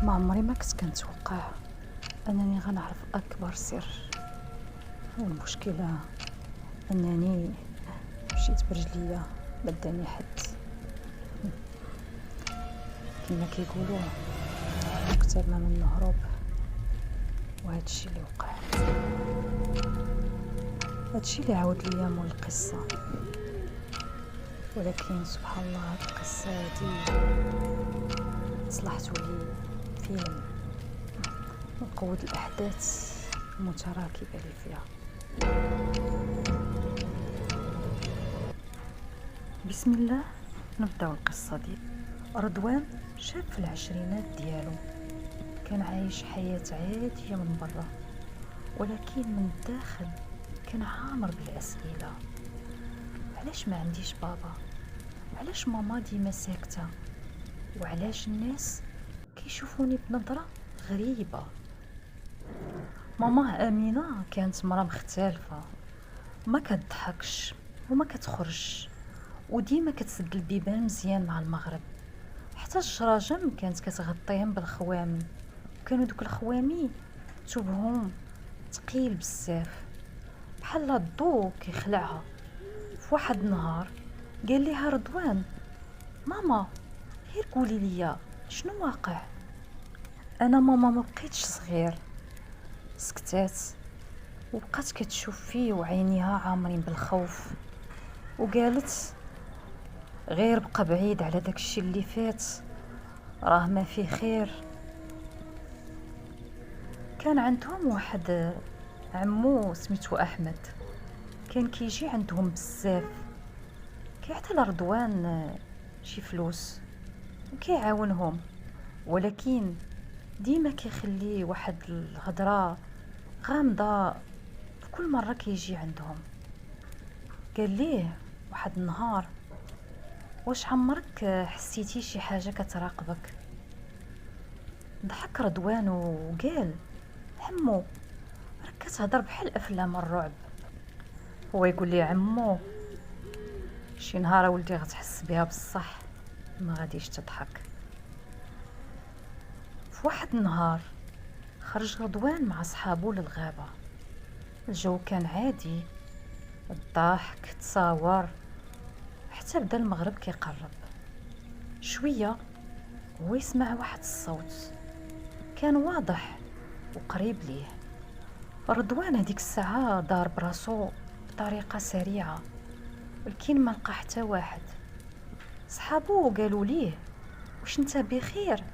ما عمري ما كنت كنتوقع انني غنعرف اكبر سر. والمشكله انني مشيت برجليا ما داني حد. كما كيقولوا كتاب ما من هروب، وهذا الشيء اللي وقع. هذا الشيء اللي عاود ليا مول القصه. ولكن سبحان الله هاد القصه هادي صلحتو لي فيلم من قوة الاحداث المتراكبه اللي فيها. بسم الله. نبداو القصه دي. رضوان شاب في العشرينات ديالو، كان عايش حياة عادية من برا، ولكن من الداخل كان عامر بالأسئلة. علاش ما عنديش بابا؟ علاش ماما ديما ساكتة؟ وعلاش الناس كيشوفوني بنظرة غريبة؟ ماماه أمينة كانت مرا مختلفة، ما كتضحكش وما كتخرج، وديما كتسد البيبان مزيان مع المغرب. حتى الجراجم كانت كتغطيهم بالخوام، وكانوا دوك الخوامي ثوبهم ثقيل بزاف بحال الضو كيخلعها. في واحد النهار قال ليها رضوان: ماما غير قولي لي شنو واقع. انا ماما ما بقيتش صغير. سكتات وبقات كتشوف فيه وعينيها عامرين بالخوف، وقالت: غير بقى بعيد على داكشي اللي فات، راه ما فيه خير. كان عندهم واحد عمو سميتو احمد، كان كيجي عندهم بزاف، كيعطي لرضوان شي فلوس وكيعاونهم، ولكن ديما كيخلي واحد الهضره غامضه في كل مره كيجي عندهم. قال ليه واحد النهار: واش عمرك حسيتي شي حاجه كتراقبك؟ ضحك رضوان وقال: عمو راك كتهضر بحال افلام الرعب. هو يقول لي: عمو شي نهار ولدي غتحس بها بصح، ما غاديش تضحك. في واحد النهار خرج رضوان مع صحابو للغابه. الجو كان عادي، الضحك تصاور، حتى بدا المغرب كيقرب. شويه هو يسمع واحد الصوت كان واضح وقريب ليه. رضوان هديك الساعه دار براسو بطريقه سريعه، ولكن ما لقى حتى واحد. صحابو قالوا ليه: واش انت بخير؟